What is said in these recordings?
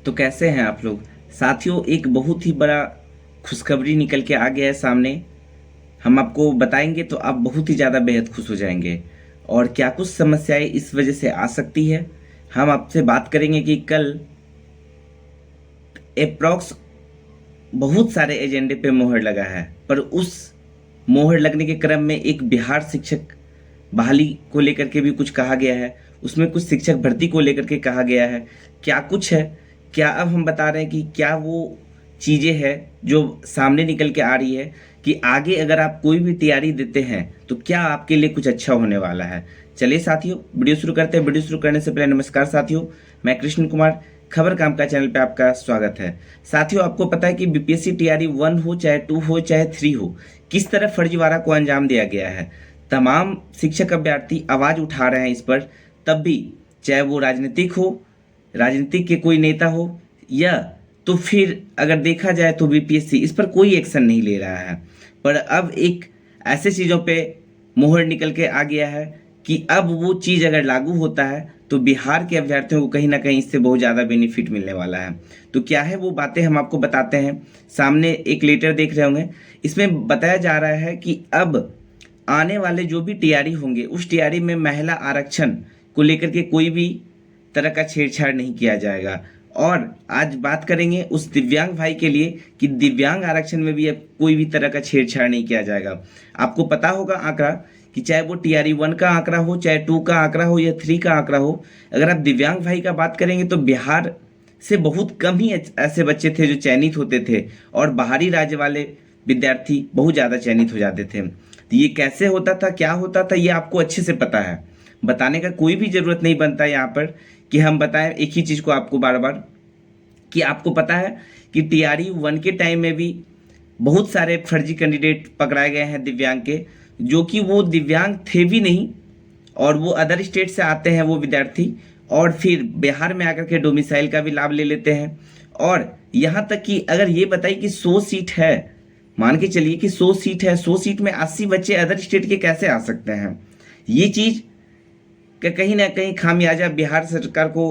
तो कैसे हैं आप लोग साथियों। एक बहुत ही बड़ा खुशखबरी निकल के आ गया है सामने। हम आपको बताएंगे तो आप बहुत ही ज़्यादा बेहद खुश हो जाएंगे। और क्या कुछ समस्याएं इस वजह से आ सकती है, हम आपसे बात करेंगे कि कल अप्रॉक्स बहुत सारे एजेंडे पे मोहर लगा है, पर उस मोहर लगने के क्रम में एक बिहार शिक्षक बहाली को लेकर के भी कुछ कहा गया है। उसमें कुछ शिक्षक भर्ती को लेकर के कहा गया है। क्या कुछ है, क्या अब हम बता रहे हैं कि क्या वो चीज़ें हैं जो सामने निकल के आ रही है कि आगे अगर आप कोई भी तैयारी देते हैं तो क्या आपके लिए कुछ अच्छा होने वाला है। चलिए साथियों, वीडियो शुरू करते हैं। वीडियो शुरू करने से पहले नमस्कार साथियों, मैं कृष्ण कुमार, खबर काम का चैनल पे आपका स्वागत है। साथियों, आपको पता है कि बीपीएससी तैयारी 1 हो चाहे 2 हो चाहे 3 हो, किस तरह फर्जीवाड़ा को अंजाम दिया गया है। तमाम शिक्षक अभ्यर्थी आवाज उठा रहे हैं इस पर, तब भी चाहे वो राजनीतिक हो, राजनीतिक के कोई नेता हो, या तो फिर अगर देखा जाए तो बीपीएससी इस पर कोई एक्शन नहीं ले रहा है। पर अब एक ऐसे चीज़ों पे मोहर निकल के आ गया है कि अब वो चीज़ अगर लागू होता है तो बिहार के अभ्यर्थियों को कहीं ना कहीं इससे बहुत ज़्यादा बेनिफिट मिलने वाला है। तो क्या है वो बातें हम आपको बताते हैं। सामने एक लेटर देख रहे होंगे, इसमें बताया जा रहा है कि अब आने वाले जो भी टीआरई होंगे उस टीआरई में महिला आरक्षण को लेकर के कोई भी तरह का छेड़छाड़ नहीं किया जाएगा। और आज बात करेंगे उस दिव्यांग भाई के लिए कि दिव्यांग आरक्षण में भी अब कोई भी तरह का छेड़छाड़ नहीं किया जाएगा। आपको पता होगा आंकड़ा कि चाहे वो टीआरई 1 का आंकड़ा हो, चाहे 2 का आंकड़ा हो या 3 का आंकड़ा हो, अगर आप दिव्यांग भाई का बात करेंगे तो बिहार से बहुत कम ही ऐसे बच्चे थे जो चयनित होते थे, और बाहरी राज्य वाले विद्यार्थी बहुत ज़्यादा चयनित हो जाते थे। तो ये कैसे होता था, क्या होता था, ये आपको अच्छे से पता है। बताने का कोई भी ज़रूरत नहीं बनता यहाँ पर कि हम बताएं एक ही चीज़ को आपको बार बार, कि आपको पता है कि टीआरई 1 के टाइम में भी बहुत सारे फर्जी कैंडिडेट पकड़ाए गए हैं दिव्यांग के, जो कि वो दिव्यांग थे भी नहीं, और वो अदर स्टेट से आते हैं वो विद्यार्थी, और फिर बिहार में आकर के डोमिसाइल का भी लाभ ले लेते हैं। और यहाँ तक कि अगर ये बताइए कि 100 सीट है, मान के चलिए कि 100 सीट है, 100 सीट में 80 बच्चे अदर स्टेट के कैसे आ सकते हैं। ये चीज़ का कहीं ना कहीं खामियाजा बिहार सरकार को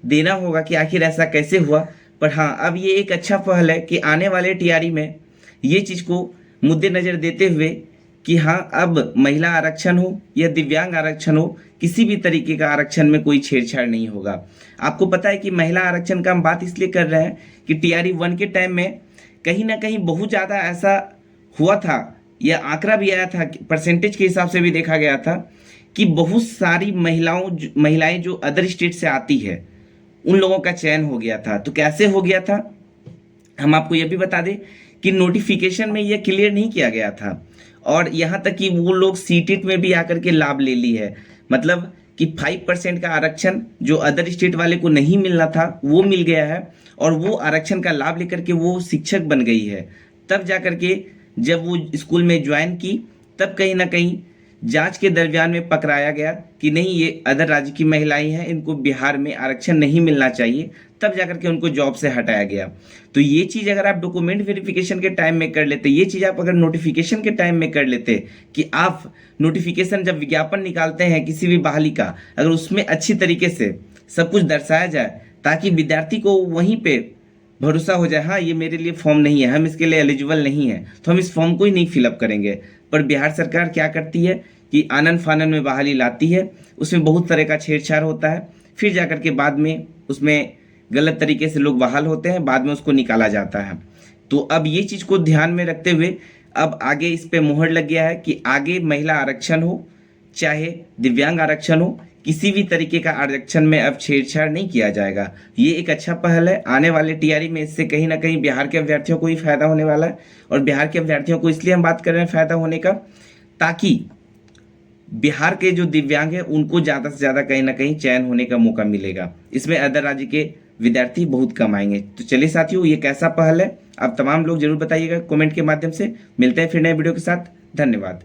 देना होगा कि आखिर ऐसा कैसे हुआ। पर हाँ, अब ये एक अच्छा पहल है कि आने वाले टीआरई में ये चीज़ को मुद्देनज़र देते हुए कि हाँ, अब महिला आरक्षण हो या दिव्यांग आरक्षण हो, किसी भी तरीके का आरक्षण में कोई छेड़छाड़ नहीं होगा। आपको पता है कि महिला आरक्षण का हम बात इसलिए कर रहे हैं कि टीआरई 1 के टाइम में कहीं ना कहीं बहुत ज़्यादा ऐसा हुआ था, यह आंकड़ा भी आया था, परसेंटेज के हिसाब से भी देखा गया था कि बहुत सारी महिलाएं जो अदर स्टेट से आती है उन लोगों का चयन हो गया था। तो कैसे हो गया था, हम आपको यह भी बता दें कि नोटिफिकेशन में यह क्लियर नहीं किया गया था, और यहाँ तक कि वो लोग सीटेट में भी आकर के लाभ ले ली है। मतलब कि 5% का आरक्षण जो अदर स्टेट वाले को नहीं मिलना था वो मिल गया है, और वो आरक्षण का लाभ लेकर के वो शिक्षक बन गई है। तब जा कर के जब वो स्कूल में ज्वाइन की, तब कहीं ना कहीं जांच के दरमियान में पकड़ाया गया कि नहीं, ये अदर राज्य की महिलाएं हैं, इनको बिहार में आरक्षण नहीं मिलना चाहिए। तब जाकर के उनको जॉब से हटाया गया। तो ये चीज़ अगर आप डॉक्यूमेंट वेरिफिकेशन के टाइम में कर लेते, ये चीज़ आप अगर नोटिफिकेशन के टाइम में कर लेते, कि आप नोटिफिकेशन जब विज्ञापन निकालते हैं किसी भी बहाली का, अगर उसमें अच्छी तरीके से सब कुछ दर्शाया जाए ताकि विद्यार्थी को वहीं पे भरोसा हो जाए, हाँ ये मेरे लिए फॉर्म नहीं है, हम इसके लिए एलिजिबल नहीं है, तो हम इस फॉर्म को ही नहीं फिलअप करेंगे। पर बिहार सरकार क्या करती है कि आनन फानन में बहाली लाती है, उसमें बहुत तरह का छेड़छाड़ होता है, फिर जाकर के बाद में उसमें गलत तरीके से लोग बहाल होते हैं, बाद में उसको निकाला जाता है। तो अब ये चीज़ को ध्यान में रखते हुए अब आगे इस पे मोहर लग गया है कि आगे महिला आरक्षण हो चाहे दिव्यांग आरक्षण हो, किसी भी तरीके का आरक्षण में अब छेड़छाड़ नहीं किया जाएगा। ये एक अच्छा पहल है। आने वाले टीआरई में इससे कहीं ना कहीं बिहार के अभ्यर्थियों को ही फायदा होने वाला है, और बिहार के अभ्यर्थियों को इसलिए हम बात कर रहे हैं फायदा होने का, ताकि बिहार के जो दिव्यांग हैं उनको ज़्यादा से ज़्यादा कहीं ना कहीं चयन होने का मौका मिलेगा। इसमें अदर राज्य के विद्यार्थी बहुत कम आएंगे। तो चलिए साथियों, ये कैसा पहल है आप तमाम लोग जरूर बताइएगा कमेंट के माध्यम से। मिलते हैं फिर नए वीडियो के साथ। धन्यवाद।